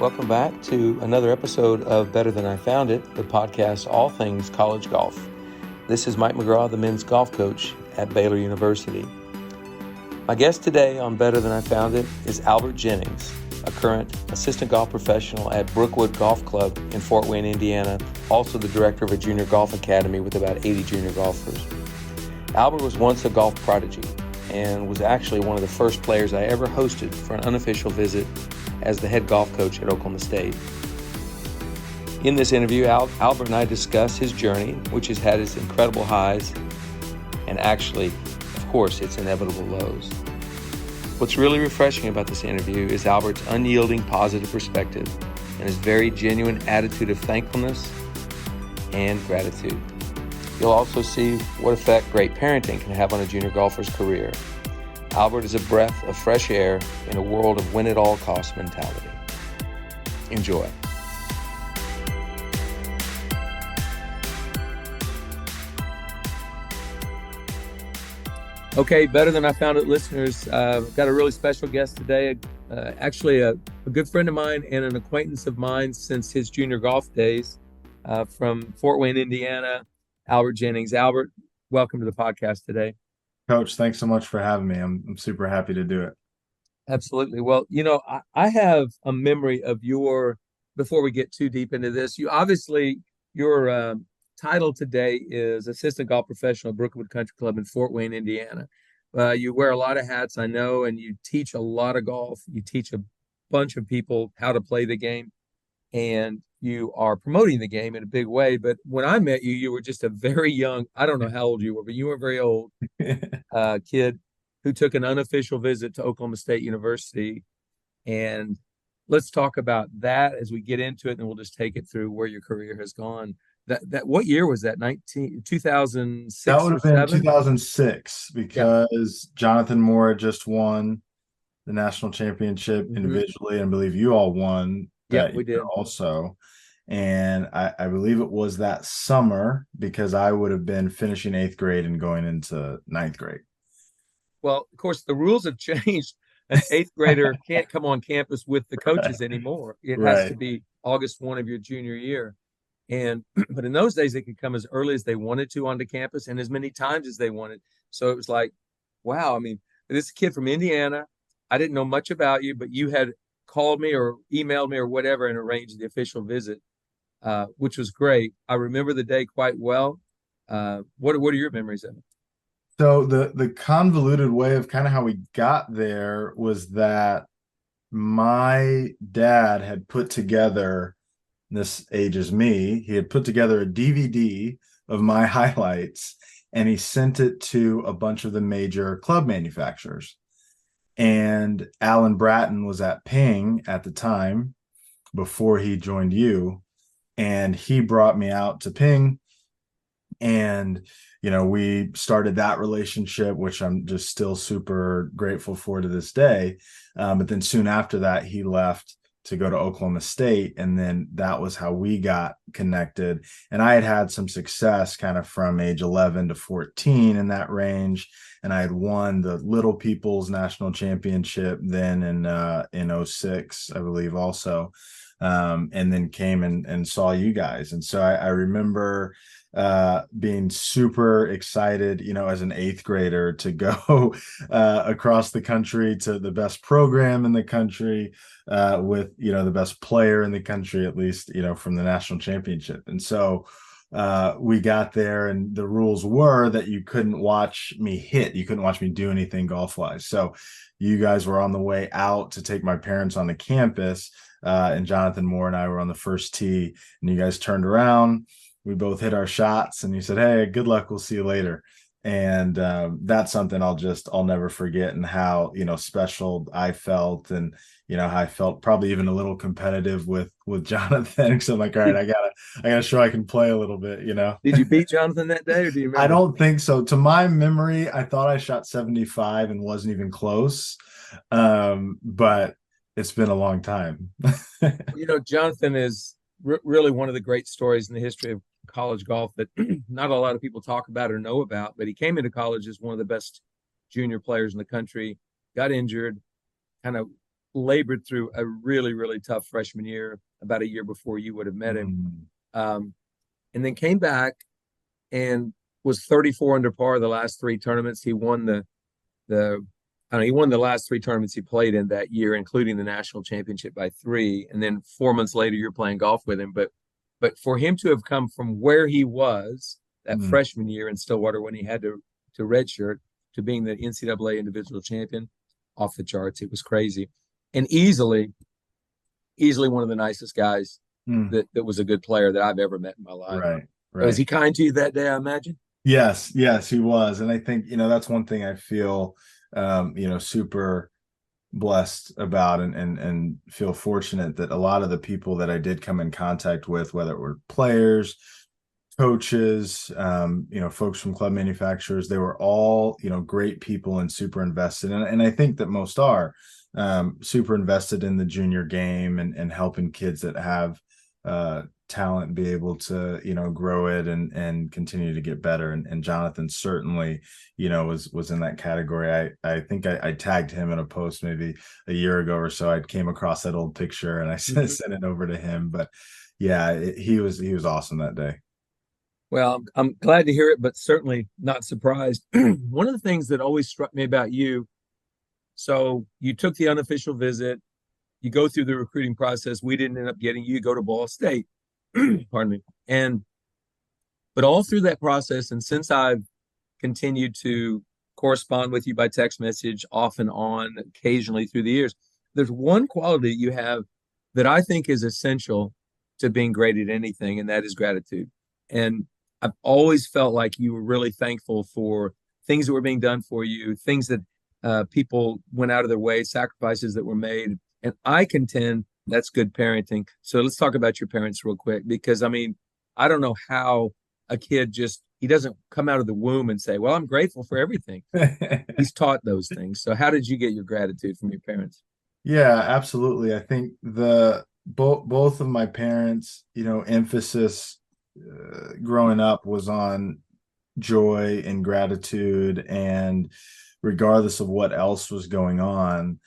Welcome back to another episode of Better Than I Found It, the podcast all things college golf. This is Mike McGraw, the men's golf coach at Baylor University. My guest today on Better Than I Found It is Albert Jennings, a current assistant golf professional at Brookwood Golf Club in Fort Wayne, Indiana, also the director of a junior golf academy with about 80 junior golfers. Albert was once a golf prodigy and was actually one of the first players I ever hosted for an unofficial visit as the head golf coach at Oklahoma State. In this interview, Albert and I discuss his journey, which has had its incredible highs and actually, of course, its inevitable lows. What's really refreshing about this interview is Albert's unyielding positive perspective and his very genuine attitude of thankfulness and gratitude. You'll also see what effect great parenting can have on a junior golfer's career. Albert is a breath of fresh air in a world of win-at-all-cost mentality. Enjoy. Okay, Better Than I Found It listeners, got a really special guest today, actually a good friend of mine and an acquaintance of mine since his junior golf days from Fort Wayne, Indiana, Albert Jennings. Albert, welcome to the podcast today. Coach, thanks so much for having me. I'm super happy to do it. Absolutely. Well, I have a memory of before we get too deep into this, your title today is Assistant Golf Professional at Brookwood Country Club in Fort Wayne, Indiana. You wear a lot of hats, I know, and you teach a lot of golf. You teach a bunch of people how to play the game, and you are promoting the game in a big way. But when I met you, you were just a very young, I don't know how old you were, but you were very old kid who took an unofficial visit to Oklahoma State University. And let's talk about that as we get into it, and we'll just take it through where your career has gone. That what year was that? 2006 That would or have been 7? 2006 because Jonathan Moore had just won the national championship individually, and I believe you all won that we year did also. And I believe it was that summer because I would have been finishing 8th grade and going into 9th grade. Well, of course, the rules have changed. An 8th grader can't come on campus with the coaches anymore. It has to be August 1 of your junior year. But in those days, they could come as early as they wanted to onto campus and as many times as they wanted. So it was like, wow. I mean, this kid from Indiana, I didn't know much about you, but you had called me or emailed me or whatever and arranged the official visit, which was great. I remember the day quite well. What are your memories of it? So the convoluted way of kind of how we got there was that my dad had put together, this ages me, he had put together a DVD of my highlights, and he sent it to a bunch of the major club manufacturers. And Alan Bratton was at Ping at the time before he joined you, and he brought me out to Ping. And, we started that relationship, which I'm just still super grateful for to this day. But then soon after that, he left to go to Oklahoma State. And then that was how we got connected. And I had some success kind of from age 11 to 14 in that range. And I had won the Little People's National Championship then in 06, I believe also. And then came and saw you guys. And so I remember being super excited, as an 8th grader to go across the country to the best program in the country with, the best player in the country, at least, from the national championship. And so we got there, and the rules were that you couldn't watch me hit. You couldn't watch me do anything golf-wise. So you guys were on the way out to take my parents on the campus, and Jonathan Moore and I were on the first tee, and you guys turned around. We both hit our shots, and you said, "Hey, good luck. We'll see you later." And that's something I'll never forget, and how, special I felt, and, how I felt probably even a little competitive with Jonathan. So I'm like, all right, I gotta show I can play a little bit, Did you beat Jonathan that day, or do you remember? I don't think so. To my memory, I thought I shot 75 and wasn't even close. But it's been a long time. Jonathan is really one of the great stories in the history of college golf that not a lot of people talk about or know about, but he came into college as one of the best junior players in the country, got injured, kind of labored through a really, really tough freshman year, about a year before you would have met him. Mm. Um, and then came back and was 34 under par the last three tournaments. He won he won the last three tournaments he played in that year, including the national championship by three. And then 4 months later, you're playing golf with him. But for him to have come from where he was that Mm. freshman year in Stillwater when he had to redshirt to being the NCAA individual champion, off the charts. It was crazy. And easily one of the nicest guys Mm. that was a good player that I've ever met in my life. Right, Was right. he kind to you that day, I imagine? Yes, yes, he was. And I think, that's one thing I feel, super blessed about, and feel fortunate that a lot of the people that I did come in contact with, whether it were players, coaches, folks from club manufacturers, they were all, great people and super invested. And I think that most are super invested in the junior game, and helping kids that have talent be able to, grow it and continue to get better. And Jonathan certainly, was in that category. I think I tagged him in a post maybe a year ago or so. I came across that old picture and I Mhm. sent it over to him. But yeah, he was awesome that day. Well, I'm glad to hear it, but certainly not surprised. One of the things that always struck me about you, so you took the unofficial visit, you go through the recruiting process. We didn't end up getting you. You go to Ball State, pardon me. But all through that process, and since I've continued to correspond with you by text message off and on, occasionally through the years, there's one quality you have that I think is essential to being great at anything, and that is gratitude. And I've always felt like you were really thankful for things that were being done for you, things that people went out of their way, sacrifices that were made. And I contend that's good parenting. So let's talk about your parents real quick, because I mean, I don't know how a kid he doesn't come out of the womb and say, well, I'm grateful for everything. He's taught those things. So how did you get your gratitude from your parents? Yeah, absolutely. I think the both of my parents, emphasis growing up was on joy and gratitude, and regardless of what else was going on,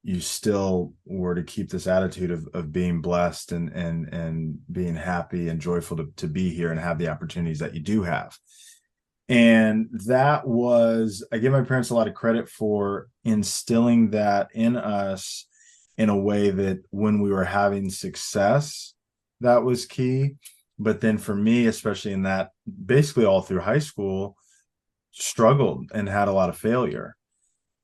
you still were to keep this attitude of being blessed and being happy and joyful to be here and have the opportunities that you do have. And that was, I give my parents a lot of credit for instilling that in us in a way that when we were having success, that was key. But then for me, especially in that, basically all through high school, struggled and had a lot of failure.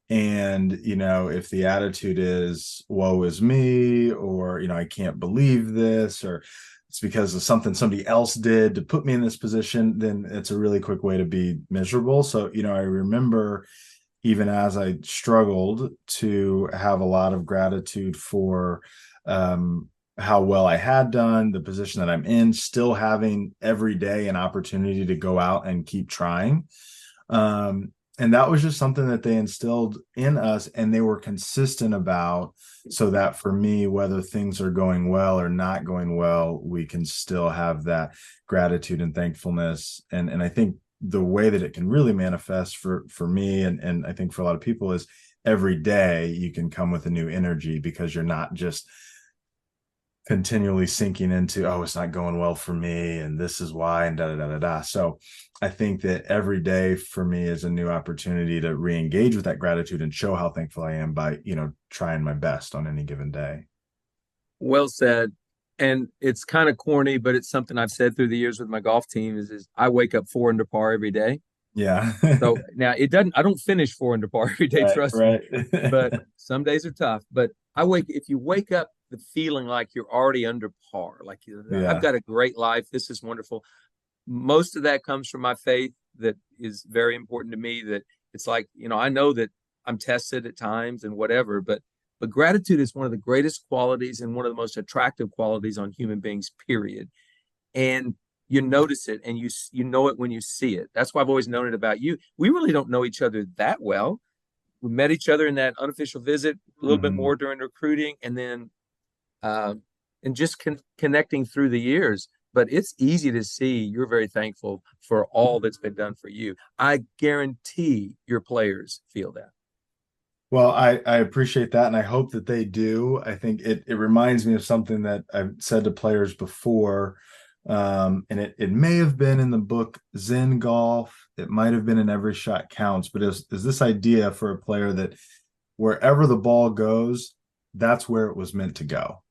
And, if the attitude is, woe is me, or, I can't believe this, or it's because of something somebody else did to put me in this position, then it's a really quick way to be miserable. So, I remember even as I struggled to have a lot of gratitude for how well I had done, the position that I'm in, still having every day an opportunity to go out and keep trying. And that was just something that they instilled in us, and they were consistent about, so that for me, whether things are going well or not going well, we can still have that gratitude and thankfulness. And I think the way that it can really manifest for me, and I think for a lot of people, is every day you can come with a new energy, because you're not just continually sinking into, oh, it's not going well for me and this is why, and da da da da da. So I think that every day for me is a new opportunity to re-engage with that gratitude and show how thankful I am by, trying my best on any given day. Well said. And it's kind of corny, but it's something I've said through the years with my golf team is I wake up 4 under par every day. Yeah. So now I don't finish 4 under par every day, Right, trust me, right. but some days are tough. But if you wake up the feeling like you're already under par, like I've Yeah. got a great life, this is wonderful. Most of that comes from my faith, that is very important to me. That it's like, I know that I'm tested at times and whatever, but gratitude is one of the greatest qualities and one of the most attractive qualities on human beings, period. And you notice it, and you know it when you see it. That's why I've always known it about you. We really don't know each other that well. We met each other in that unofficial visit, a little bit Mhm. more during recruiting, and then and just connecting through the years. But it's easy to see you're very thankful for all that's been done for you. I guarantee your players feel that. Well, I appreciate that, and I hope that they do. I think it reminds me of something that I've said to players before, and it may have been in the book Zen Golf. It might have been in Every Shot Counts, but is this idea for a player that wherever the ball goes, that's where it was meant to go,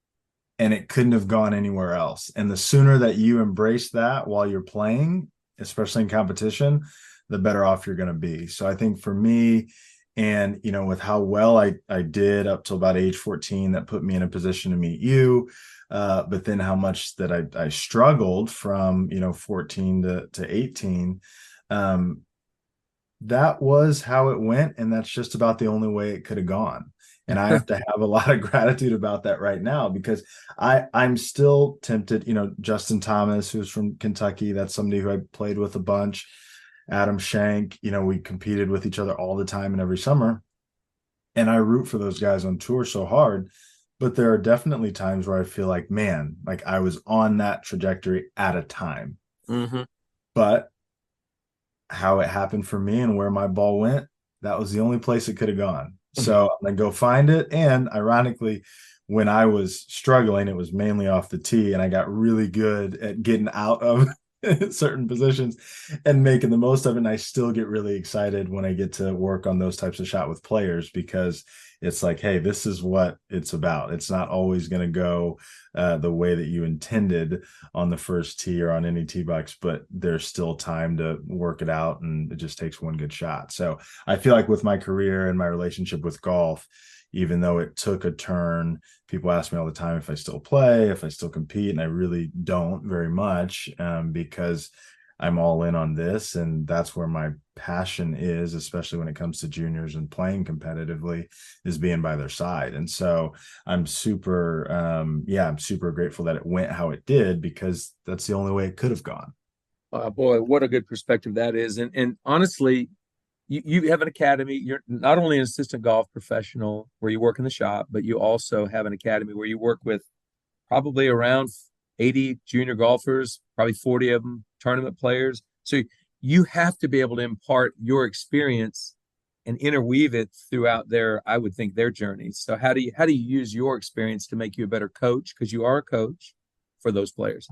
and it couldn't have gone anywhere else. And the sooner that you embrace that while you're playing, especially in competition, the better off you're going to be. So I think for me, and with how well I did up till about age 14, that put me in a position to meet you. But then how much that I struggled from 14 to 18. That was how it went, and that's just about the only way it could have gone. And I have to have a lot of gratitude about that right now, because I'm still tempted. Justin Thomas, who's from Kentucky, that's somebody who I played with a bunch. Adam Shank, we competed with each other all the time and every summer. And I root for those guys on tour so hard. But there are definitely times where I feel like, man, like I was on that trajectory at a time. Mm-hmm. But how it happened for me and where my ball went, that was the only place it could have gone. So I'm going to go find it. And ironically, when I was struggling, it was mainly off the tee, and I got really good at getting out of certain positions and making the most of it. And I still get really excited when I get to work on those types of shot with players, because it's like, hey, this is what it's about. It's not always going to go the way that you intended on the first tee or on any tee box, but there's still time to work it out, and it just takes one good shot. So I feel like with my career and my relationship with golf, even though it took a turn, people ask me all the time if I still play, if I still compete, and I really don't very much, because I'm all in on this, and that's where my passion is, especially when it comes to juniors and playing competitively, is being by their side. And so I'm super, I'm super grateful that it went how it did, because that's the only way it could have gone. Boy, what a good perspective that is. And honestly, you have an academy. You're not only an assistant golf professional where you work in the shop, but you also have an academy where you work with probably around 80 junior golfers, probably 40 of them tournament players. So you have to be able to impart your experience and interweave it throughout their, I would think, their journeys. So how do you use your experience to make you a better coach? Because you are a coach for those players.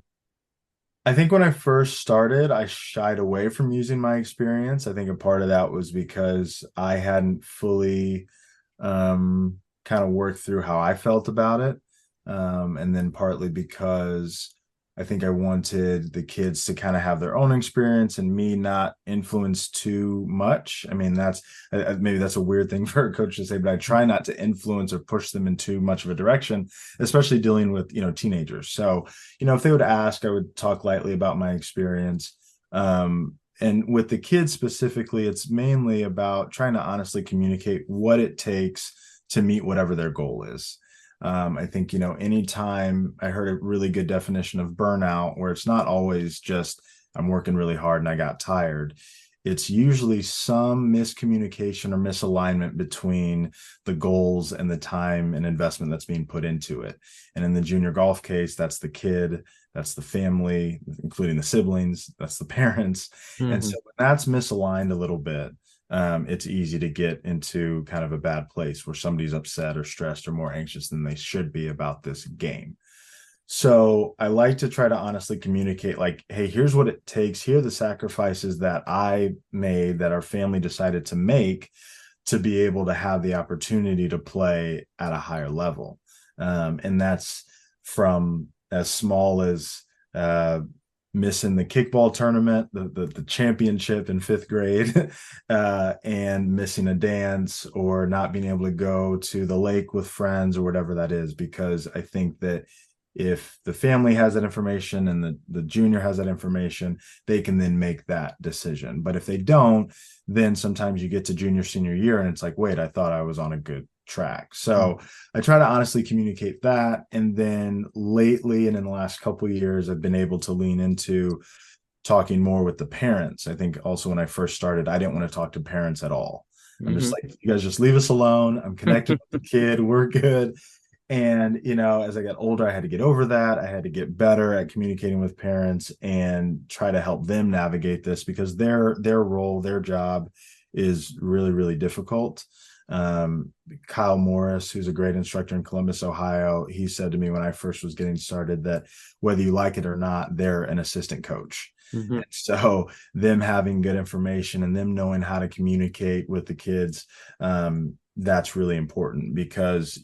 I think when I first started, I shied away from using my experience. I think a part of that was because I hadn't fully kind of worked through how I felt about it. And then partly because I think I wanted the kids to kind of have their own experience and me not influence too much. I mean, maybe that's a weird thing for a coach to say, but I try not to influence or push them in too much of a direction, especially dealing with, teenagers. So, if they would ask, I would talk lightly about my experience. And with the kids specifically, it's mainly about trying to honestly communicate what it takes to meet whatever their goal is. I think, anytime I heard a really good definition of burnout, where it's not always just I'm working really hard and I got tired. It's usually some miscommunication or misalignment between the goals and the time and investment that's being put into it. And in the junior golf case, that's the kid, that's the family, including the siblings, that's the parents. And Mm-hmm. so when that's misaligned a little bit, it's easy to get into kind of a bad place where somebody's upset or stressed or more anxious than they should be about this game. So I like to try to honestly communicate, like, hey, here's what it takes. Here are the sacrifices that I made, that our family decided to make, to be able to have the opportunity to play at a higher level. And that's from as small as missing the kickball tournament, the championship in fifth grade, and missing a dance, or not being able to go to the lake with friends or whatever that is. Because I think that if the family has that information and the junior has that information, they can then make that decision. But if they don't, then sometimes you get to junior, senior year, and it's like, wait, I thought I was on a good track. So I try to honestly communicate that. And then lately, and in the last couple of years, I've been able to lean into talking more with the parents. I think also when I first started, I didn't want to talk to parents at all. I'm just like, you guys just leave us alone. I'm connected with the kid. We're good. And, as I got older, I had to get over that. I had to get better at communicating with parents and try to help them navigate this, because their role, their job is really, really difficult. Kyle Morris, who's a great instructor in Columbus, Ohio, he said to me when I first was getting started that whether you like it or not, they're an assistant coach. Mm-hmm. And so them having good information and them knowing how to communicate with the kids, that's really important because,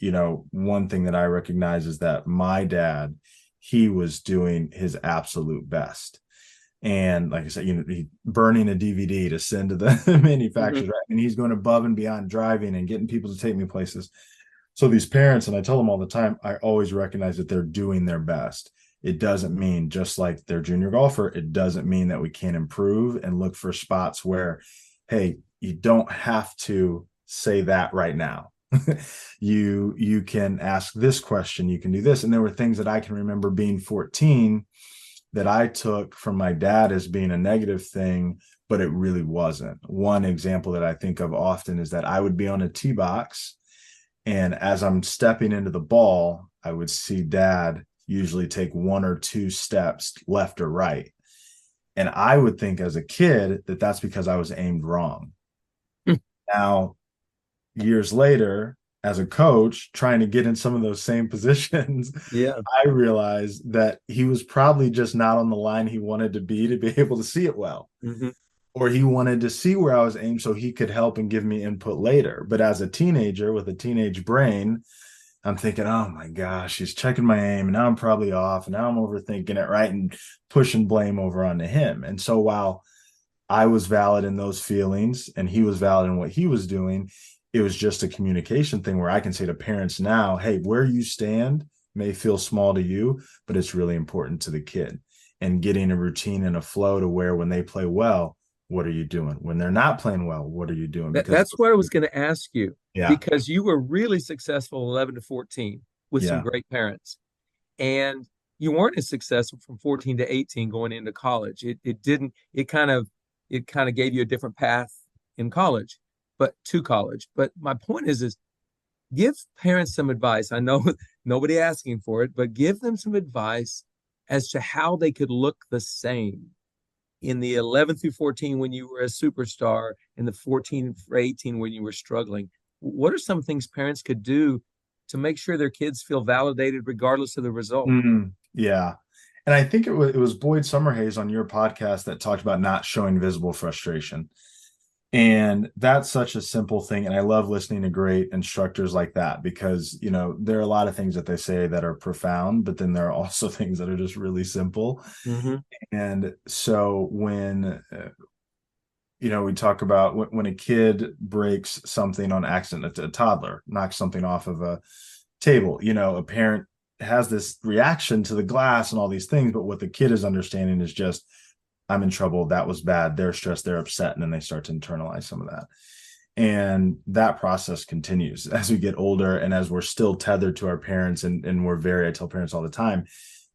one thing that I recognize is that my dad, he was doing his absolute best. And like I said, he burning a DVD to send to the manufacturers, right? And he's going above and beyond driving and getting people to take me places. So these parents, and I tell them all the time, I always recognize that they're doing their best. It doesn't mean, just like they're junior golfer, it doesn't mean that we can't improve and look for spots where, hey, you don't have to say that right now. You can ask this question, you can do this. And there were things that I can remember being 14 that I took from my dad as being a negative thing, but it really wasn't. One example that I think of often is that I would be on a tee box, and as I'm stepping into the ball, I would see dad usually take 1 or 2 steps left or right. And I would think as a kid that that's because I was aimed wrong. Now, years later, as a coach trying to get in some of those same positions, Yeah. I realized that he was probably just not on the line he wanted to be able to see it well. Mm-hmm. Or he wanted to see where I was aimed so he could help and give me input later. But as a teenager with a teenage brain, I'm thinking, oh my gosh, he's checking my aim, and now I'm probably off, and now I'm overthinking it, right? And pushing blame over onto him. And so while I was valid in those feelings and he was valid in what he was doing, it was just a communication thing where I can say to parents now, hey, where you stand may feel small to you, but it's really important to the kid. And getting a routine and a flow to where when they play well, what are you doing? When they're not playing well, what are you doing? Because That's what I was going to ask you, yeah, because you were really successful 11 to 14 with some yeah. great parents, and you weren't as successful from 14 to 18 going into college. It kind of gave you a different path in college, but to college. But my point is give parents some advice. I know nobody asking for it, but give them some advice as to how they could look the same in the 11 through 14 when you were a superstar, in the 14 for 18 when you were struggling. What are some things parents could do to make sure their kids feel validated regardless of the result? Yeah. And I think it was Boyd Summerhays on your podcast that talked about not showing visible frustration. And that's such a simple thing. And I love listening to great instructors like that because, there are a lot of things that they say that are profound, but then there are also things that are just really simple. Mm-hmm. And so when, we talk about when a kid breaks something on accident, a toddler knocks something off of a table, a parent has this reaction to the glass and all these things. But what the kid is understanding is just, I'm in trouble. That was bad. They're stressed. They're upset. And then they start to internalize some of that. And that process continues as we get older and as we're still tethered to our parents. And I tell parents all the time,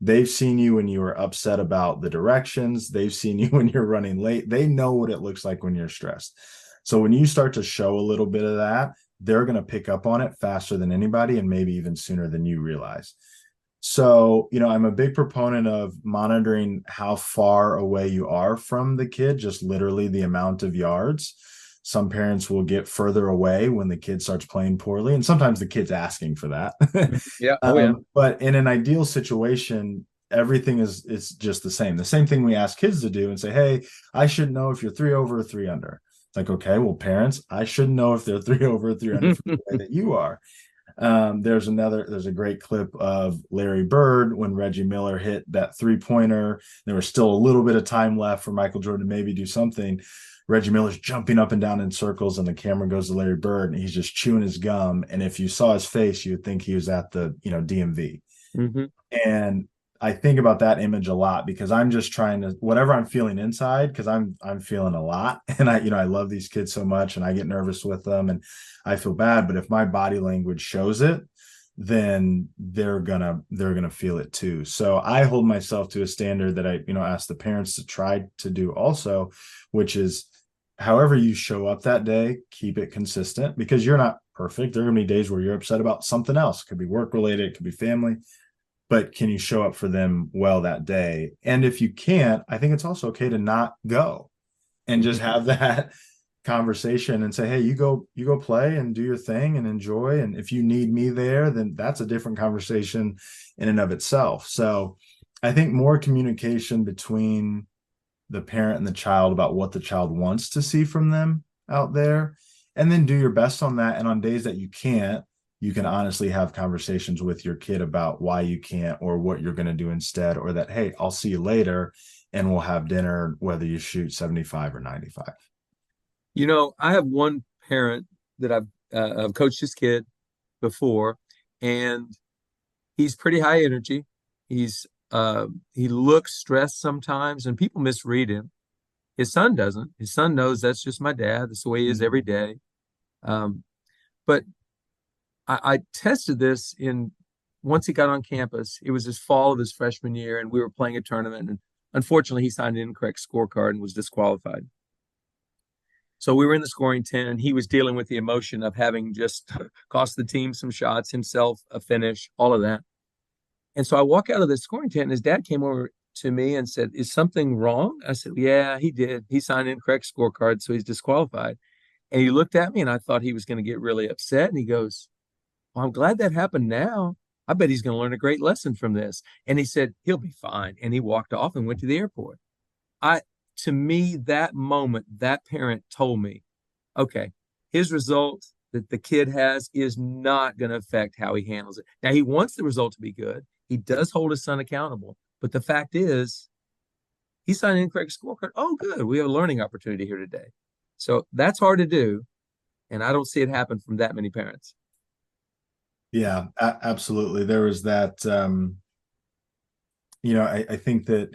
they've seen you when you were upset about the directions. They've seen you when you're running late. They know what it looks like when you're stressed. So when you start to show a little bit of that, they're going to pick up on it faster than anybody and maybe even sooner than you realize. So, I'm a big proponent of monitoring how far away you are from the kid, just literally the amount of yards. Some parents will get further away when the kid starts playing poorly, and sometimes the kid's asking for that. Yeah. Oh, yeah. But in an ideal situation, everything is just the same. The same thing we ask kids to do and say, hey, I should know if you're 3 over or 3 under. It's like, okay, well, parents, I should know if they're 3 over or 3 under from the way that you are. There's a great clip of Larry Bird when Reggie Miller hit that 3-pointer. There was still a little bit of time left for Michael Jordan to maybe do something. Reggie Miller's jumping up and down in circles, and the camera goes to Larry Bird, and he's just chewing his gum. And if you saw his face, you would think he was at the DMV. Mm-hmm. And I think about that image a lot because I'm just trying to, whatever I'm feeling inside, because I'm feeling a lot, and I love these kids so much, and I get nervous with them, and I feel bad. But if my body language shows it, then they're gonna feel it too. So I hold myself to a standard that I ask the parents to try to do also, which is however you show up that day, keep it consistent because you're not perfect. There are gonna be days where you're upset about something else. It could be work related, it could be family. But can you show up for them well that day? And if you can't, I think it's also okay to not go and just have that conversation and say, hey, you go play and do your thing and enjoy. And if you need me there, then that's a different conversation in and of itself. So I think more communication between the parent and the child about what the child wants to see from them out there, and then do your best on that. And on days that you can't, you can honestly have conversations with your kid about why you can't or what you're going to do instead, or that, hey, I'll see you later and we'll have dinner, whether you shoot 75 or 95. I have one parent that I've coached his kid before, and he's pretty high energy. He looks stressed sometimes, and people misread him. His son doesn't. His son knows that's just my dad. That's the way he is every day. But I tested this in once he got on campus. It was his fall of his freshman year, and we were playing a tournament. And unfortunately, he signed an incorrect scorecard and was disqualified. So we were in the scoring tent, and he was dealing with the emotion of having just cost the team some shots, himself a finish, all of that. And so I walk out of the scoring tent, and his dad came over to me and said, "Is something wrong?" I said, "Yeah, he did. He signed an incorrect scorecard, so he's disqualified." And he looked at me, and I thought he was going to get really upset. And he goes, "Well, I'm glad that happened now. I bet he's going to learn a great lesson from this." And he said, "He'll be fine." And he walked off and went to the airport. To me, that moment, that parent told me, okay, his result that the kid has is not going to affect how he handles it. Now, he wants the result to be good. He does hold his son accountable. But the fact is, he signed an incorrect scorecard. Oh, good. We have a learning opportunity here today. So that's hard to do. And I don't see it happen from that many parents. Yeah, absolutely. There was that, I think that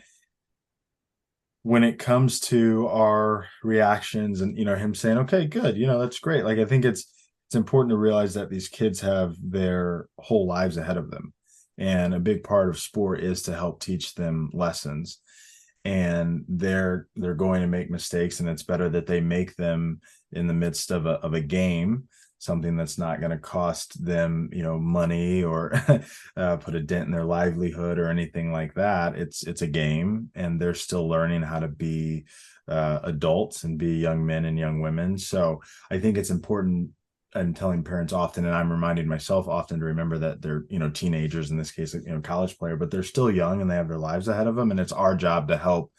when it comes to our reactions and, him saying, okay, good, that's great. Like, I think it's important to realize that these kids have their whole lives ahead of them. And a big part of sport is to help teach them lessons. And they're going to make mistakes, and it's better that they make them in the midst of a game, something that's not going to cost them, money or put a dent in their livelihood or anything like that. It's a game, and they're still learning how to be adults and be young men and young women. So I think it's important, and telling parents often, and I'm reminding myself often, to remember that they're, teenagers, in this case, college player, but they're still young and they have their lives ahead of them. And it's our job to help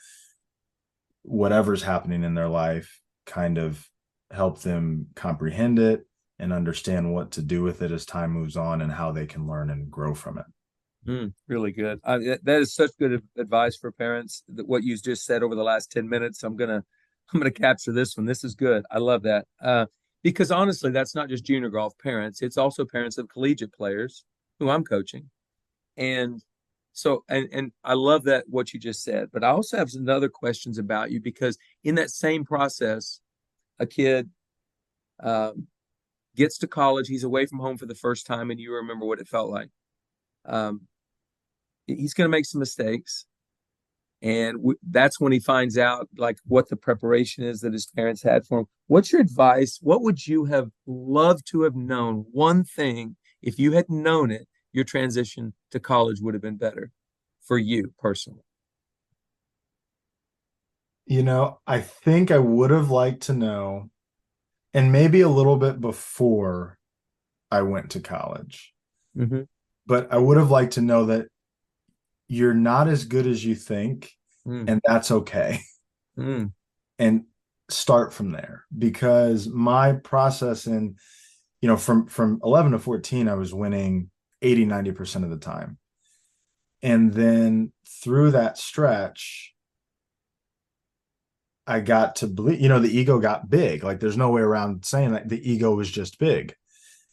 whatever's happening in their life, kind of help them comprehend it and understand what to do with it as time moves on, and how they can learn and grow from it. Really good. That is such good advice for parents. That what you just said over the last 10 minutes, I'm gonna capture this one. This is good. I love that. Because honestly, that's not just junior golf parents. It's also parents of collegiate players who I'm coaching. And so, and I love that what you just said, but I also have some other questions about you, because in that same process, a kid gets to college, he's away from home for the first time, and you remember what it felt like. He's going to make some mistakes. And that's when he finds out like what the preparation is that his parents had for him. What's your advice? What would you have loved to have known? One thing, if you had known it, your transition to college would have been better for you personally. I think I would have liked to know, and maybe a little bit before I went to college, but I would have liked to know that you're not as good as you think, and that's okay. And start from there, because my process in, from 11 to 14, I was winning 80-90% of the time. And then through that stretch, I got to believe, the ego got big. Like, there's no way around saying that the ego was just big.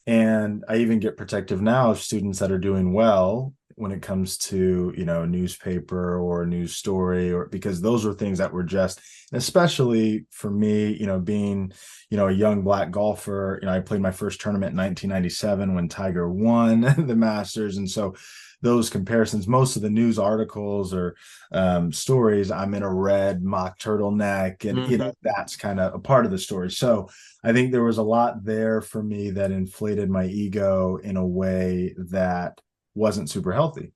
And I even get protective now of students that are doing well when it comes to, newspaper or news story, or because those were things that were just, especially for me, being, a young Black golfer, I played my first tournament in 1997 when Tiger won the Masters. And so those comparisons, most of the news articles or stories, I'm in a red mock turtleneck, and that's kind of a part of the story. So I think there was a lot there for me that inflated my ego in a way that wasn't super healthy.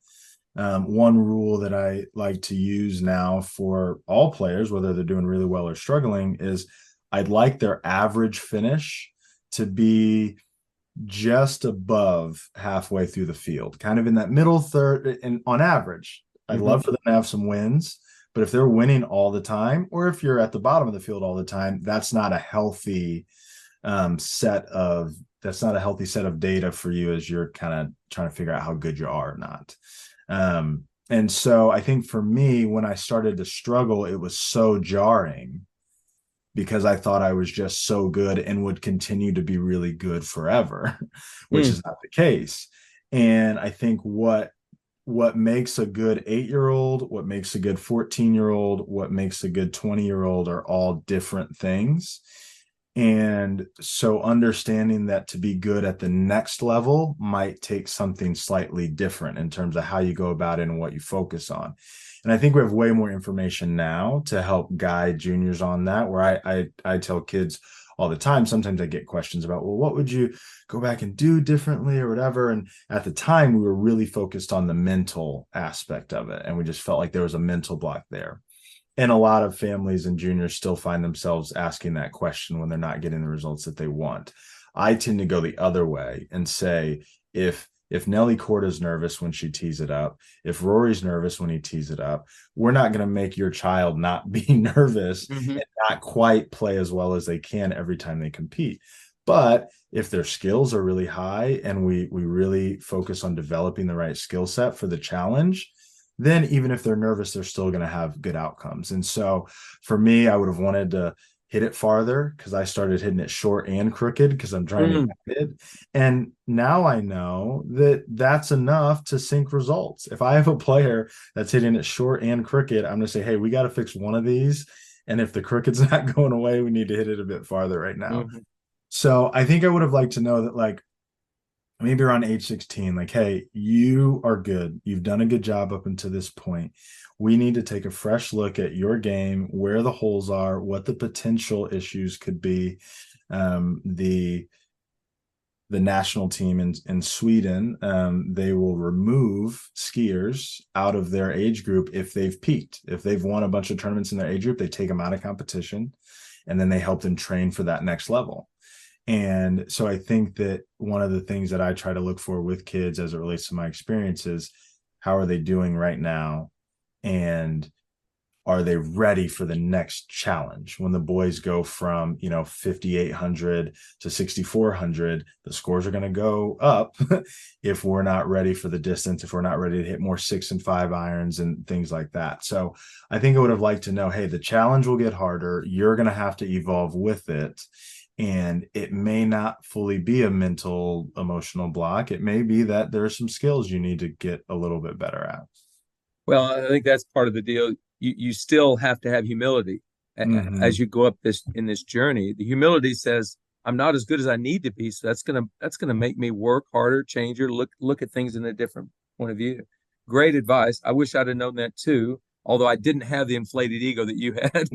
One rule that I like to use now for all players, whether they're doing really well or struggling, is I'd like their average finish to be just above halfway through the field, kind of in that middle third. And on average, I'd love for them to have some wins, but if they're winning all the time, or if you're at the bottom of the field all the time, that's not a healthy set of data for you as you're kind of trying to figure out how good you are or not. And so I think for me, when I started to struggle, it was so jarring because I thought I was just so good and would continue to be really good forever, which is not the case. And I think what makes a good 8-year-old, what makes a good 14-year-old, what makes a good 20-year-old are all different things. And so understanding that to be good at the next level might take something slightly different in terms of how you go about it and what you focus on. And I think we have way more information now to help guide juniors on that, where I tell kids all the time, sometimes I get questions about, well, what would you go back and do differently or whatever? And at the time, we were really focused on the mental aspect of it. And we just felt like there was a mental block there. And a lot of families and juniors still find themselves asking that question when they're not getting the results that they want. I tend to go the other way and say, if Nelly Corda's nervous when she tees it up, if Rory's nervous when he tees it up, we're not going to make your child not be nervous and not quite play as well as they can every time they compete. But if their skills are really high and we really focus on developing the right skill set for the challenge, then even if they're nervous, they're still going to have good outcomes. And so for me, I would have wanted to hit it farther because I started hitting it short and crooked because I'm trying to get it. And now I know that that's enough to sync results. If I have a player that's hitting it short and crooked, I'm going to say, hey, we got to fix one of these. And if the crooked's not going away, we need to hit it a bit farther right now. So I think I would have liked to know that, like, maybe around age 16, like, hey, you are good. You've done a good job up until this point. We need to take a fresh look at your game, where the holes are, what the potential issues could be. The national team in Sweden, they will remove skiers out of their age group if they've peaked. If they've won a bunch of tournaments in their age group, they take them out of competition, and then they help them train for that next level. And so I think that one of the things that I try to look for with kids as it relates to my experience is, how are they doing right now? And are they ready for the next challenge? When the boys go from, 5,800 to 6,400, the scores are going to go up if we're not ready for the distance, if we're not ready to hit more 6 and 5 irons and things like that. So I think I would have liked to know, hey, the challenge will get harder. You're going to have to evolve with it. And it may not fully be a mental, emotional block. It may be that there are some skills you need to get a little bit better at. Well, I think that's part of the deal. You still have to have humility as you go up in this journey. The humility says, I'm not as good as I need to be, so that's gonna make me work harder, change or look at things in a different point of view. Great advice. I wish I'd have known that too, although I didn't have the inflated ego that you had.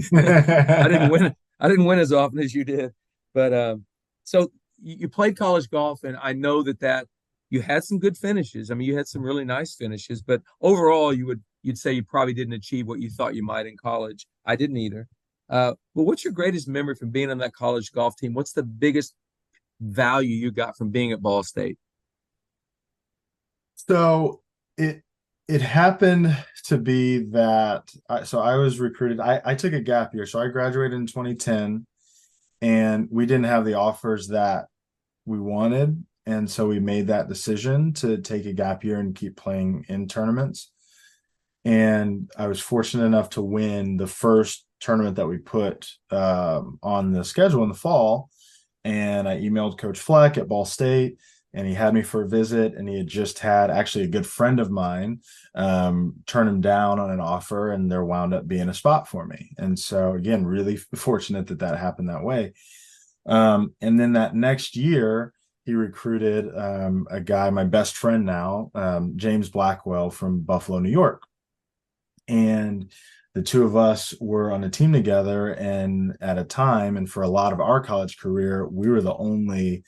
I didn't win as often as you did. But so you played college golf, and I know that you had some good finishes. I mean, you had some really nice finishes, but overall, you'd say you probably didn't achieve what you thought you might in college. I didn't either. But what's your greatest memory from being on that college golf team? What's the biggest value you got from being at Ball State? So it happened to be that I was recruited. I took a gap year, so I graduated in 2010. And we didn't have the offers that we wanted. And so we made that decision to take a gap year and keep playing in tournaments. And I was fortunate enough to win the first tournament that we put on the schedule in the fall. And I emailed Coach Fleck at Ball State, and he had me for a visit. And he had just had actually a good friend of mine turn him down on an offer, and there wound up being a spot for me. And so again, really fortunate that happened that way. And then that next year, he recruited a guy, my best friend now, James Blackwell from Buffalo, New York. And the two of us were on a team together. And at a time, and for a lot of our college career, we were the only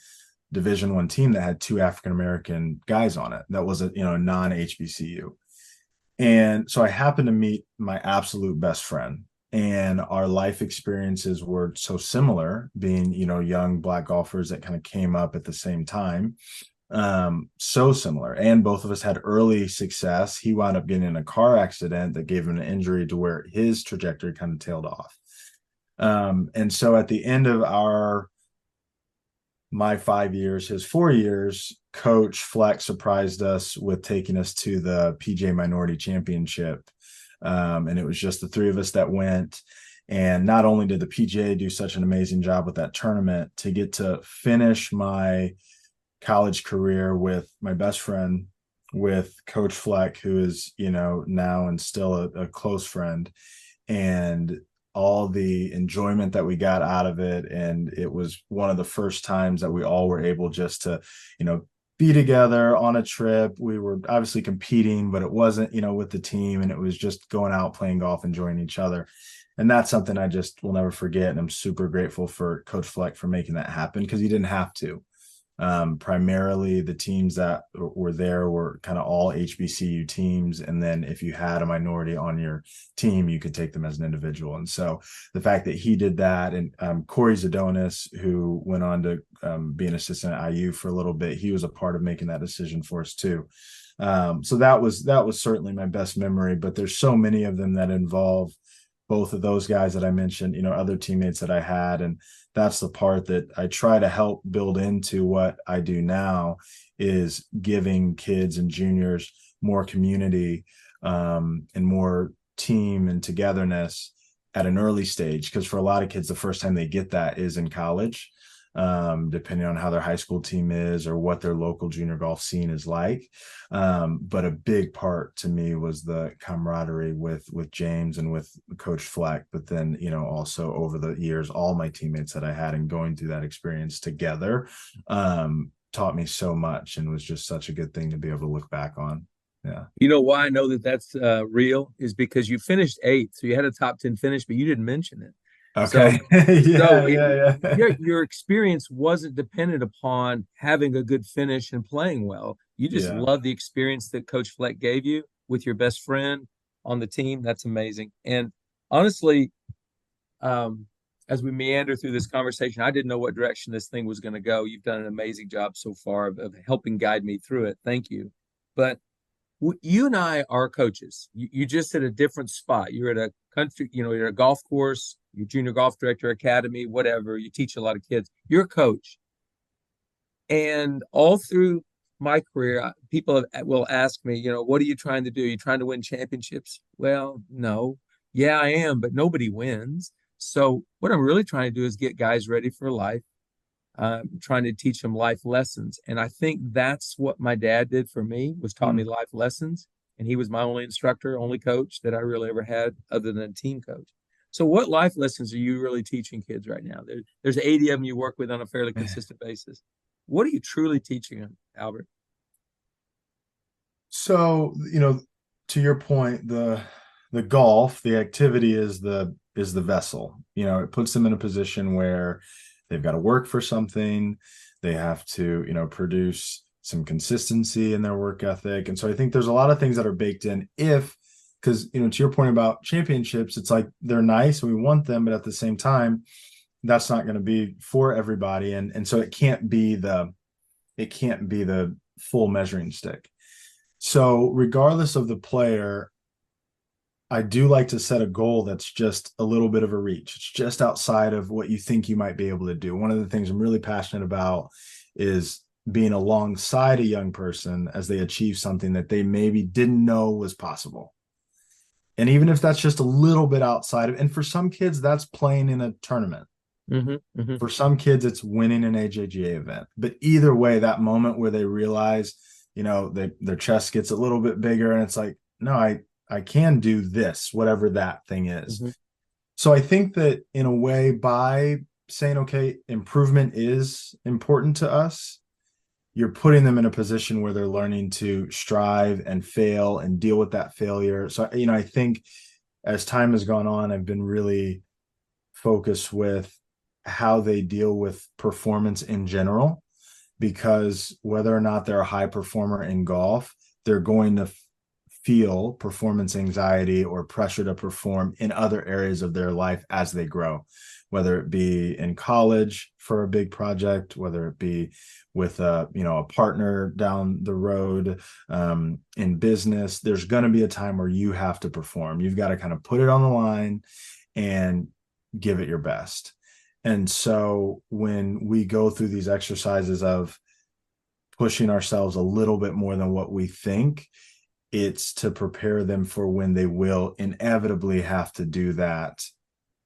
Division I team that had 2 African-American guys on it. That was a non-HBCU. And so I happened to meet my absolute best friend and our life experiences were so similar, being, young Black golfers that kind of came up at the same time. So similar. And both of us had early success. He wound up getting in a car accident that gave him an injury to where his trajectory kind of tailed off. And so at the end of my 5 years, his 4 years, Coach Fleck surprised us with taking us to the PGA Minority Championship. And it was just the three of us that went. And not only did the PGA do such an amazing job with that tournament, to get to finish my college career with my best friend, with Coach Fleck, who is, now and still a close friend, and all the enjoyment that we got out of it. And it was one of the first times that we all were able just to, be together on a trip. We were obviously competing, but it wasn't, with the team, and it was just going out, playing golf, enjoying each other. And that's something I just will never forget. And I'm super grateful for Coach Fleck for making that happen, because he didn't have to. Primarily the teams that were there were kind of all HBCU teams. And then if you had a minority on your team, you could take them as an individual. And so the fact that he did that, and Corey Zadonis, who went on to be an assistant at IU for a little bit, he was a part of making that decision for us too. So that was certainly my best memory, but there's so many of them that involve both of those guys that I mentioned, other teammates that I had. And that's the part that I try to help build into what I do now, is giving kids and juniors more community and more team and togetherness at an early stage. Because for a lot of kids, the first time they get that is in college, depending on how their high school team is or what their local junior golf scene is like. But a big part to me was the camaraderie with James and with Coach Fleck. But then, also over the years, all my teammates that I had, and going through that experience together, taught me so much, and was just such a good thing to be able to look back on. Yeah. You know why I know that that's real is because you finished eighth. So you had a top 10 finish, but you didn't mention it. Okay. Your experience wasn't dependent upon having a good finish and playing well. You just love the experience that Coach Fleck gave you with your best friend on the team. That's amazing. And honestly, as we meander through this conversation, I didn't know what direction this thing was going to go. You've done an amazing job so far of helping guide me through it. Thank you. But you and I are coaches. You just at a different spot. You're at a country, you're at a golf course, you're junior golf director, academy, whatever. You teach a lot of kids. You're a coach. And all through my career, people will ask me, what are you trying to do? Are you trying to win championships? Well, no. Yeah, I am, but nobody wins. So what I'm really trying to do is get guys ready for life. Trying to teach them life lessons. And I think that's what my dad did for me, was taught me life lessons. And he was my only instructor, only coach that I really ever had other than a team coach. So what life lessons are you really teaching kids right now? There's 80 of them you work with on a fairly consistent basis. What are you truly teaching them, Albert? So, to your point, the golf, the activity is the vessel. It puts them in a position where they've got to work for something. They have to, produce some consistency in their work ethic. And so I think there's a lot of things that are baked in because, to your point about championships, it's like they're nice and we want them, but at the same time, that's not going to be for everybody. And so it can't be the full measuring stick. So regardless of the player, I do like to set a goal that's just a little bit of a reach. It's just outside of what you think you might be able to do. One of the things I'm really passionate about is being alongside a young person as they achieve something that they maybe didn't know was possible. And even if that's just a little bit outside of, and for some kids, that's playing in a tournament. For some kids, it's winning an AJGA event. But either way, that moment where they realize, their chest gets a little bit bigger and it's like, no, I can do this, whatever that thing is. So I think that in a way, by saying, okay, improvement is important to us, you're putting them in a position where they're learning to strive and fail and deal with that failure. So, I think as time has gone on, I've been really focused with how they deal with performance in general, because whether or not they're a high performer in golf, they're going to feel performance anxiety or pressure to perform in other areas of their life as they grow, whether it be in college for a big project, whether it be with a partner down the road, in business. There's going to be a time where you have to perform. You've got to kind of put it on the line and give it your best. And so when we go through these exercises of pushing ourselves a little bit more than what we think, it's to prepare them for when they will inevitably have to do that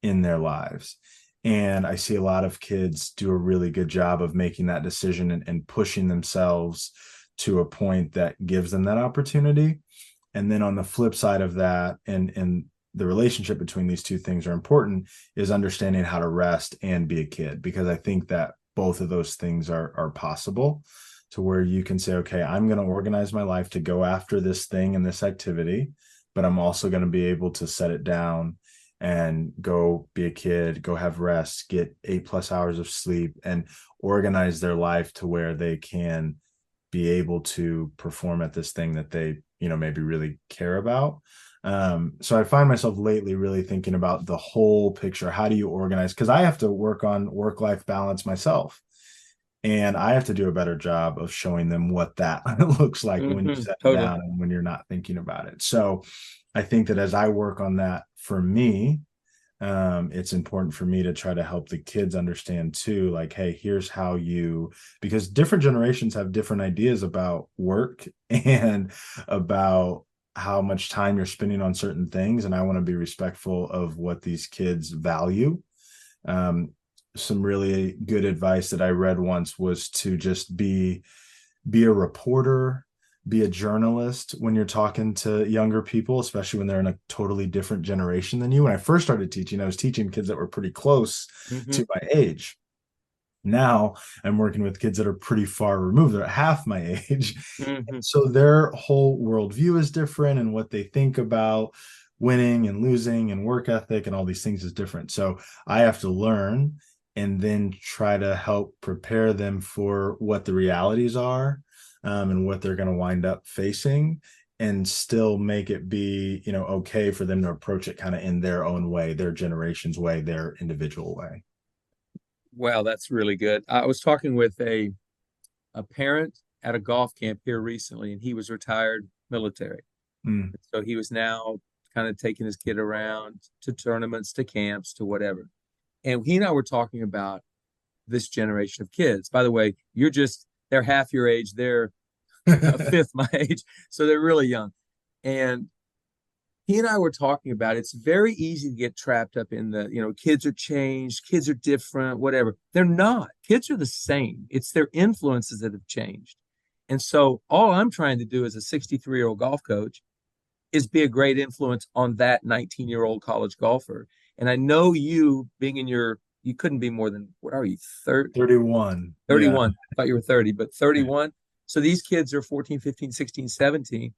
in their lives. And I see a lot of kids do a really good job of making that decision and pushing themselves to a point that gives them that opportunity. And then on the flip side of that, and the relationship between these two things are important, is understanding how to rest and be a kid, because I think that both of those things are possible, to where you can say, okay, I'm going to organize my life to go after this thing and this activity, but I'm also going to be able to set it down and go be a kid, go have rest, get 8+ hours of sleep, and organize their life to where they can be able to perform at this thing that they, maybe really care about. So I find myself lately really thinking about the whole picture. How do you organize? Because I have to work on work-life balance myself. And I have to do a better job of showing them what that looks like when you set it Totally. down and when you're not thinking about it. So I think that as I work on that for me, it's important for me to try to help the kids understand too, like, hey, here's how because different generations have different ideas about work and about how much time you're spending on certain things. And I want to be respectful of what these kids value. Some really good advice that I read once was to just be a reporter, be a journalist when you're talking to younger people, especially when they're in a totally different generation than you. When I first started teaching, I was teaching kids that were pretty close to my age. Now I'm working with kids that are pretty far removed. They're at half my age. So their whole worldview is different, and what they think about winning and losing and work ethic and all these things is different. So I have to learn and then try to help prepare them for what the realities are, and what they're going to wind up facing, and still make it be, okay for them to approach it kind of in their own way, their generation's way, their individual way. Wow, that's really good. I was talking with a parent at a golf camp here recently, and he was retired military. Mm. So he was now kind of taking his kid around to tournaments, to camps, to whatever. And he and I were talking about this generation of kids. By the way, they're half your age, they're a fifth my age, so they're really young. And he and I were talking about it's very easy to get trapped up in kids are changed, kids are different, whatever. They're not. Kids are the same. It's their influences that have changed. And so all I'm trying to do as a 63-year-old golf coach is be a great influence on that 19-year-old college golfer. And I know you being you couldn't be more than, what are you, 31. 31. Yeah. I thought you were 30, but 31. So these kids are 14, 15, 16, 17.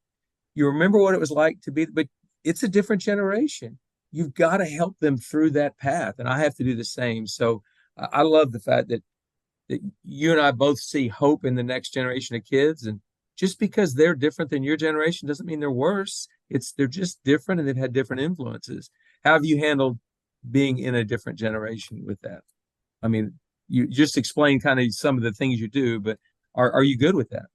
You remember what it was like to be, but it's a different generation. You've got to help them through that path. And I have to do the same. So I love the fact that you and I both see hope in the next generation of kids. And just because they're different than your generation doesn't mean they're worse. They're just different, and they've had different influences. How have you handled being in a different generation with that? I mean, you just explained kind of some of the things you do, but are you good with that?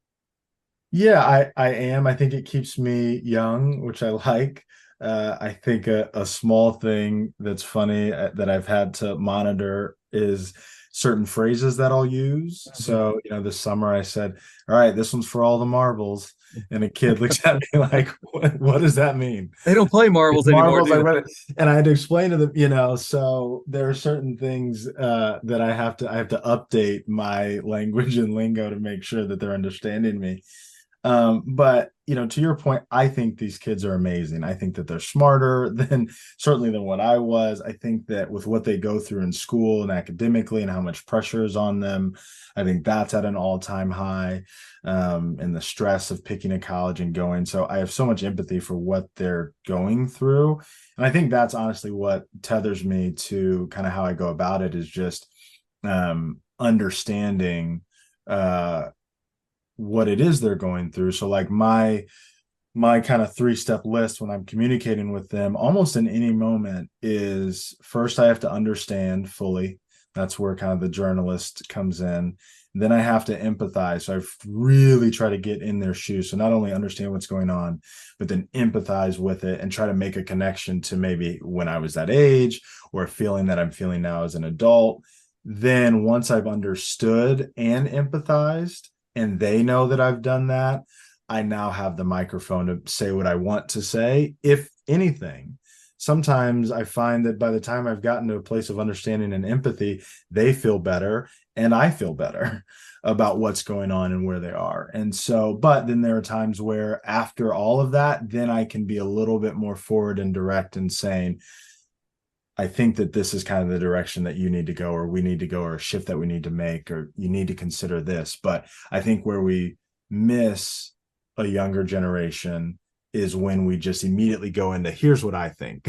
Yeah, I am. I think it keeps me young, which I like. I think a small thing that's funny that I've had to monitor is certain phrases that I'll use. So, this summer I said, all right, this one's for all the marbles. And a kid looks at me like, what does that mean? They don't play marbles anymore. I read it, and I had to explain to them, so there are certain things that I have to update my language and lingo to make sure that they're understanding me. But to your point, I think these kids are amazing. I think that they're smarter certainly than what I was. I think that with what they go through in school and academically and how much pressure is on them, I think that's at an all-time high, and the stress of picking a college and going. So I have so much empathy for what they're going through. And I think that's honestly what tethers me to kind of how I go about it, is just understanding what it is they're going through. So like my my kind of 3-step list when I'm communicating with them almost in any moment is first I have to understand fully. That's where kind of the journalist comes in. Then I have to empathize. So I really try to get in their shoes. So not only understand what's going on, but then empathize with it and try to make a connection to maybe when I was that age or a feeling that I'm feeling now as an adult. Then once I've understood and empathized, and they know that I've done that, I now have the microphone to say what I want to say, if anything. Sometimes I find that by the time I've gotten to a place of understanding and empathy, they feel better and I feel better about what's going on and where they are. And so, but then there are times where after all of that, then I can be a little bit more forward and direct and saying, I think that this is kind of the direction that you need to go, or we need to go, or a shift that we need to make, or you need to consider this. But I think where we miss a younger generation is when we just immediately go into here's what I think.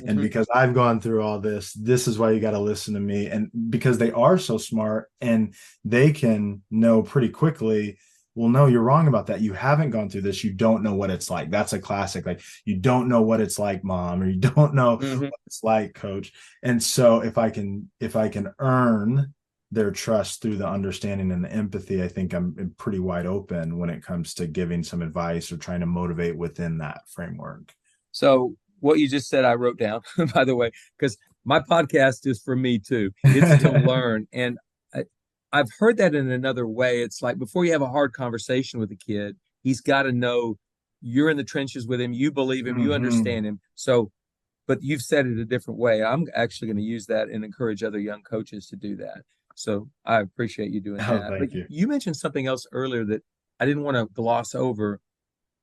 And because I've gone through all this is why you got to listen to me. And because they are so smart and they can know pretty quickly, well, no, you're wrong about that. You haven't gone through this. You don't know what it's like. That's a classic. Like, you don't know what it's like, mom, or you don't know Mm-hmm. what it's like, coach. And so if I can earn their trust through the understanding and the empathy, I think I'm pretty wide open when it comes to giving some advice or trying to motivate within that framework. So what you just said, I wrote down, by the way, because my podcast is for me too. It's to learn. And I've heard that in another way. It's like before you have a hard conversation with a kid, he's got to know you're in the trenches with him, you believe him, you Mm-hmm. understand him. So, but you've said it a different way. I'm actually going to use that and encourage other young coaches to do that. So I appreciate you doing Oh, that. But thank you. you mentioned something else earlier that I didn't want to gloss over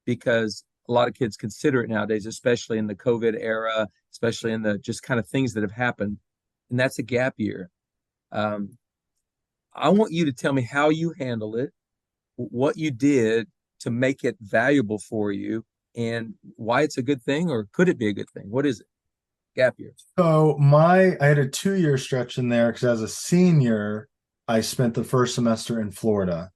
because a lot of kids consider it nowadays, especially in the COVID era, especially in the just kind of things that have happened. And that's a gap year. Um, I want you to tell me how you handle it, what you did to make it valuable for you, and why it's a good thing, or could it be a good thing? What is it? Gap year. So I had a 2-year stretch in there because as a senior, I spent the first semester in Florida,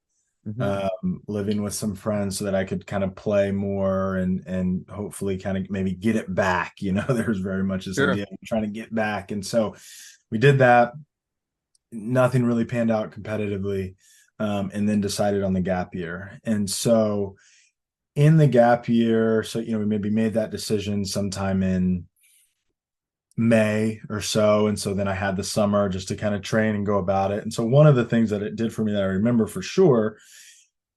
Mm-hmm. living with some friends so that I could kind of play more and hopefully kind of maybe get it back. There's very much this Sure. idea of trying to get back. And so we did that. Nothing really panned out competitively, and then decided on the gap year. And so in the gap year, so we maybe made that decision sometime in May or so. And so then I had the summer just to kind of train and go about it. And so one of the things that it did for me that I remember for sure,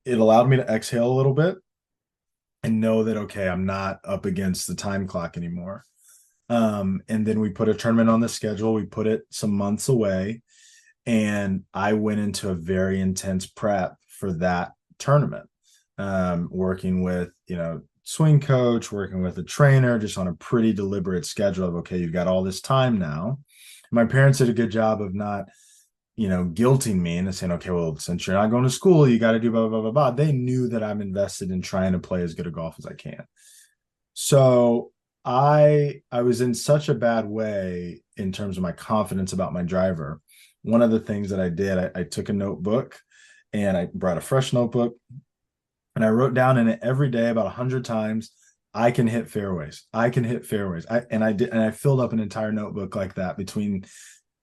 it allowed me to exhale a little bit and know that, okay, I'm not up against the time clock anymore. And then we put a tournament on the schedule. We put it some months away, and I went into a very intense prep for that tournament, working with, swing coach, working with a trainer, just on a pretty deliberate schedule of, okay, you've got all this time now. My parents did a good job of not, guilting me and saying, okay, well, since you're not going to school, you got to do blah, blah, blah, blah. They knew that I'm invested in trying to play as good a golf as I can. So I was in such a bad way in terms of my confidence about my driver. One of the things that I did, I took a notebook and I brought a fresh notebook and I wrote down in it every day about 100 times, I can hit fairways. I can hit fairways. I did, and I filled up an entire notebook like that between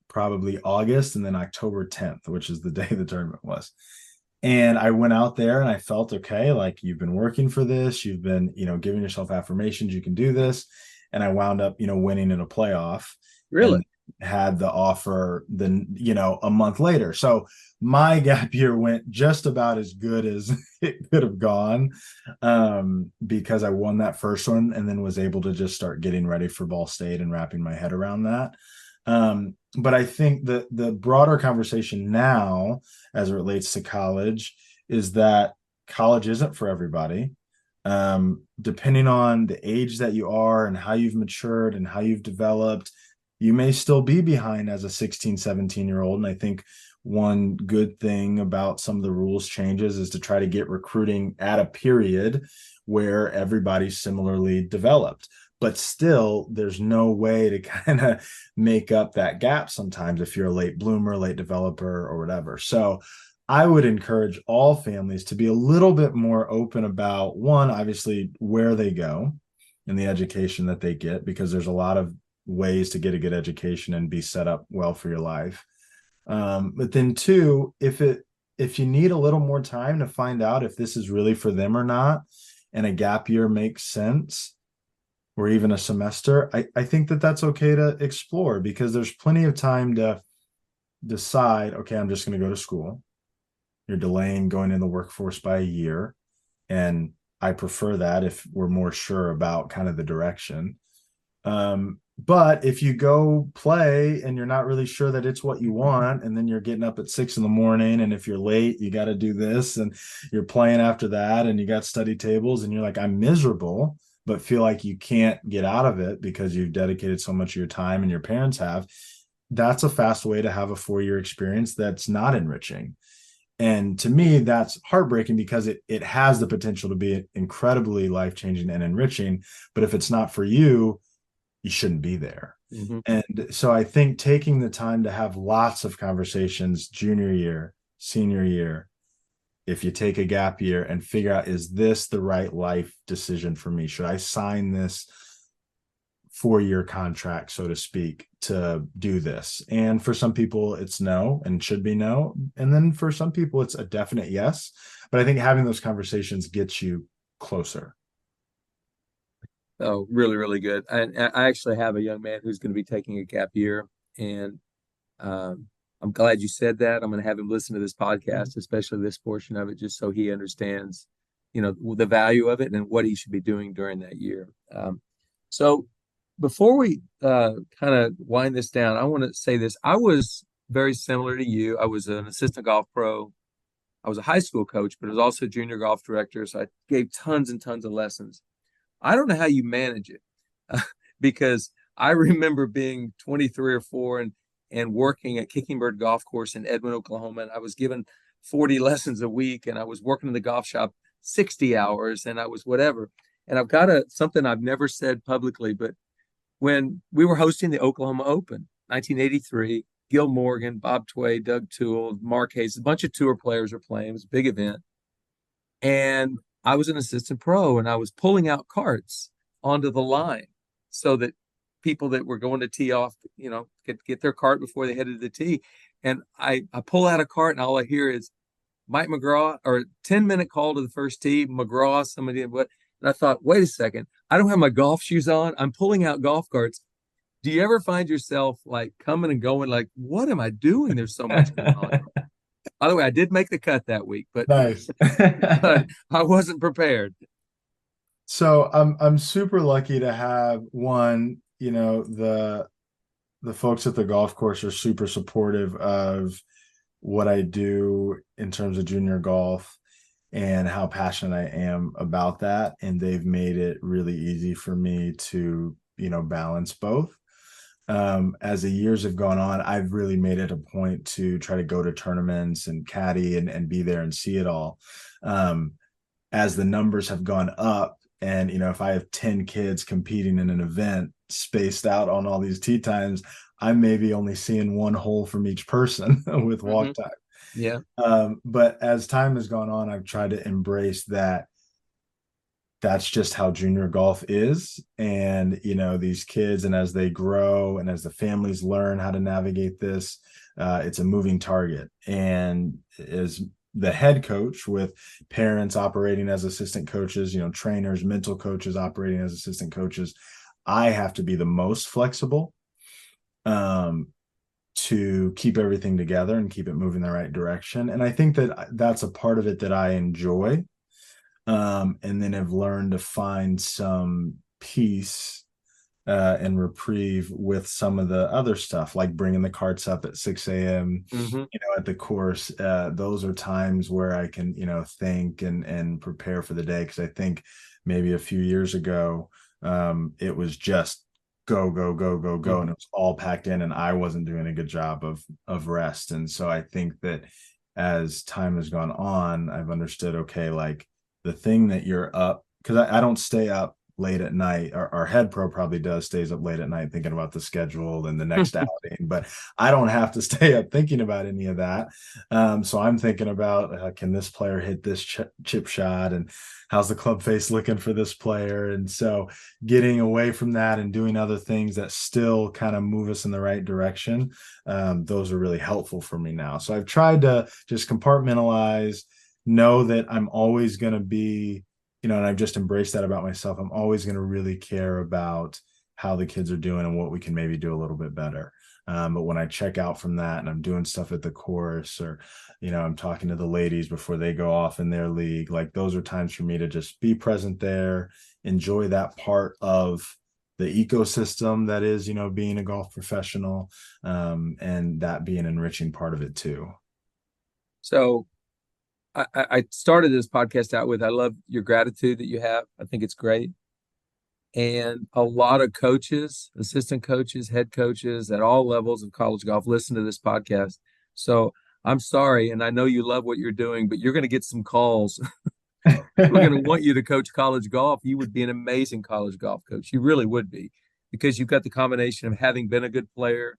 probably August and then October 10th, which is the day the tournament was. And I went out there and I felt, okay, like, you've been working for this, you've been, giving yourself affirmations, you can do this. And I wound up, winning in a playoff Really? and had the offer then, a month later. So my gap year went just about as good as it could have gone, because I won that first one and then was able to just start getting ready for Ball State and wrapping my head around that. But I think that the broader conversation now, as it relates to college, is that college isn't for everybody. Depending on the age that you are and how you've matured and how you've developed, you may still be behind as a 16, 17-year-old. And I think one good thing about some of the rules changes is to try to get recruiting at a period where everybody's similarly developed. But still, there's no way to kind of make up that gap sometimes if you're a late bloomer, late developer, or whatever. So I would encourage all families to be a little bit more open about, one, obviously where they go and the education that they get, because there's a lot of ways to get a good education and be set up well for your life. But then two, if you need a little more time to find out if this is really for them or not, and a gap year makes sense, or even a semester, I think that that's okay to explore, because there's plenty of time to decide, okay, I'm just going to go to school. You're delaying going in the workforce by a year. And I prefer that if we're more sure about kind of the direction. But if you go play and you're not really sure that it's what you want, and then you're getting up at 6 a.m, and if you're late, you got to do this, and you're playing after that, and you got study tables, and you're like, I'm miserable, but feel like you can't get out of it because you've dedicated so much of your time, and your parents have, that's a fast way to have a 4-year experience that's not enriching. And to me, that's heartbreaking, because it has the potential to be incredibly life-changing and enriching. But if it's not for you, you shouldn't be there. Mm-hmm. And so I think taking the time to have lots of conversations junior year, senior year, if you take a gap year, and figure out, is this the right life decision for me? Should I sign this 4-year contract, so to speak, to do this? And for some people it's no, and should be no. And then for some people it's a definite yes. But I think having those conversations gets you closer. Oh, really, really good. And I actually have a young man who's going to be taking a gap year, and I'm glad you said that. I'm going to have him listen to this podcast, especially this portion of it, just so he understands, the value of it and what he should be doing during that year. So before we kind of wind this down, I want to say this. I was very similar to you. I was an assistant golf pro. I was a high school coach, but I was also a junior golf director. So I gave tons and tons of lessons. I don't know how you manage it, because I remember being 23 or 4 and working at Kickingbird Golf Course in Edmond, Oklahoma. And I was given 40 lessons a week, and I was working in the golf shop 60 hours, and I was whatever. And I've got something I've never said publicly, but when we were hosting the Oklahoma Open, 1983, Gil Morgan, Bob Tway, Doug Toole, Mark Hayes, a bunch of tour players were playing. It was a big event. And I was an assistant pro, and I was pulling out carts onto the line so that people that were going to tee off, get their cart before they headed to the tee. And I pull out a cart, and all I hear is Mike McGraw, or 10-minute call to the first tee, McGraw, somebody, what? And I thought, wait a second, I don't have my golf shoes on. I'm pulling out golf carts. Do you ever find yourself like coming and going, like, what am I doing? There's so much going on. By the way, I did make the cut that week, but Nice. but I wasn't prepared. So I'm super lucky to have one, the folks at the golf course are super supportive of what I do in terms of junior golf and how passionate I am about that. And they've made it really easy for me to, balance both. As the years have gone on, I've really made it a point to try to go to tournaments and caddy and be there and see it all. As the numbers have gone up, and, if I have 10 kids competing in an event spaced out on all these tee times, I'm maybe only seeing one hole from each person with walk time. Yeah. But as time has gone on, I've tried to embrace that. That's just how junior golf is. And, these kids, and as they grow and as the families learn how to navigate this, it's a moving target. And as the head coach, with parents operating as assistant coaches, trainers, mental coaches operating as assistant coaches, I have to be the most flexible to keep everything together and keep it moving the right direction. And I think that that's a part of it that I enjoy. And then have learned to find some peace and reprieve with some of the other stuff, like bringing the carts up at 6 a.m. At the course. Those are times where I can, think and prepare for the day. Because I think maybe a few years ago, it was just go, go, go, go, go, and it was all packed in, and I wasn't doing a good job of rest. And so I think that as time has gone on, I've understood, okay, like, the thing that you're up, because I don't stay up late at night. Our head pro probably stays up late at night thinking about the schedule and the next outing, but I don't have to stay up thinking about any of that. So I'm thinking about, can this player hit this chip shot, and how's the club face looking for this player? And so getting away from that and doing other things that still kind of move us in the right direction, those are really helpful for me now. So I've tried to just compartmentalize, know that I'm always going to be, and I've just embraced that about myself. I'm always going to really care about how the kids are doing and what we can maybe do a little bit better. But when I check out from that and I'm doing stuff at the course, or, I'm talking to the ladies before they go off in their league, like those are times for me to just be present there, enjoy that part of the ecosystem that is, being a golf professional, and that be an enriching part of it too. So I started this podcast out with, I love your gratitude that you have. I think it's great. And a lot of coaches, assistant coaches, head coaches at all levels of college golf listen to this podcast. So I'm sorry, and I know you love what you're doing, but you're going to get some calls. We're going to want you to coach college golf. You would be an amazing college golf coach. You really would be, because you've got the combination of having been a good player.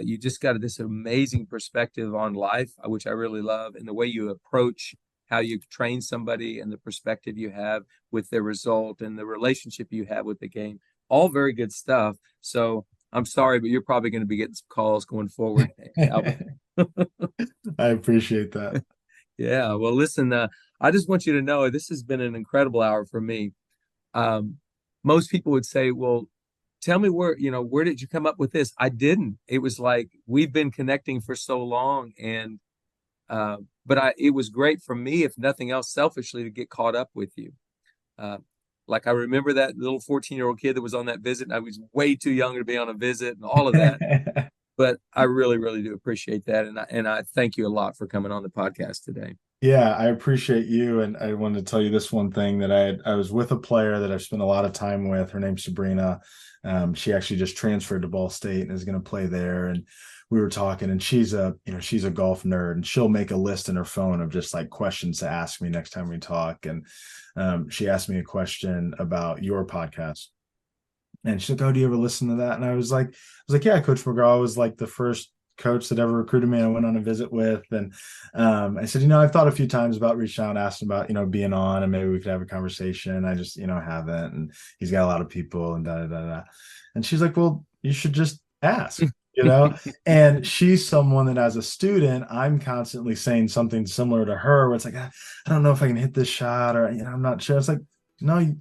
You just got this amazing perspective on life, which I really love, and the way you approach how you train somebody and the perspective you have with their result and the relationship you have with the game. All very good stuff. So I'm sorry, but you're probably going to be getting some calls going forward. I appreciate that. Yeah. Well, listen, I just want you to know this has been an incredible hour for me. Most people would say, well, tell me where did you come up with this? I didn't. It was like, we've been connecting for so long, and but it was great for me, if nothing else, selfishly, to get caught up with you. Like I remember that little 14-year-old kid that was on that visit, and I was way too young to be on a visit and all of that. But I really, really do appreciate that. And I thank you a lot for coming on the podcast today. Yeah, I appreciate you. And I wanted to tell you this one thing, that I was with a player that I've spent a lot of time with. Her name's Sabrina. She actually just transferred to Ball State and is going to play there. And we were talking, and she's a golf nerd, and she'll make a list in her phone of just like questions to ask me next time we talk. And she asked me a question about your podcast. And she's like, "Oh, do you ever listen to that?" And I was like, "Yeah, Coach McGraw was like the first coach that ever recruited me. I went on a visit with." And I said, I've thought a few times about reaching out and asking about, being on, and maybe we could have a conversation. I just, haven't. And he's got a lot of people and da, da, da, da. And she's like, "Well, you should just ask." And she's someone that, as a student, I'm constantly saying something similar to her, where it's like, I don't know if I can hit this shot, or, I'm not sure. It's like, no,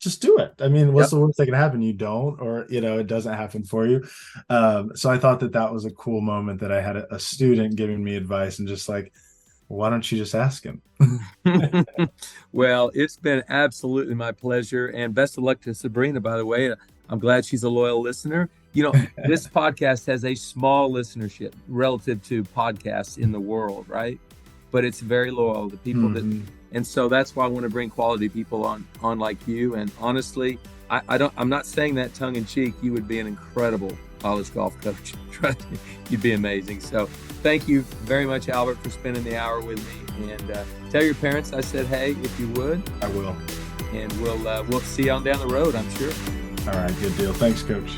just do it. I mean, what's the worst that can happen? You don't, or, it doesn't happen for you. So I thought that was a cool moment, that I had a student giving me advice, and just like, why don't you just ask him? Well, it's been absolutely my pleasure, and best of luck to Sabrina, by the way. I'm glad she's a loyal listener. This podcast has a small listenership relative to podcasts in the world, right? But it's very loyal to people and so that's why I want to bring quality people on like you. And honestly, I'm not saying that tongue in cheek. You would be an incredible college golf coach. Trust me, you'd be amazing. So thank you very much, Albert, for spending the hour with me. And tell your parents I said, hey, if you would. I will. And we'll see you on down the road, I'm sure. All right, good deal. Thanks, Coach.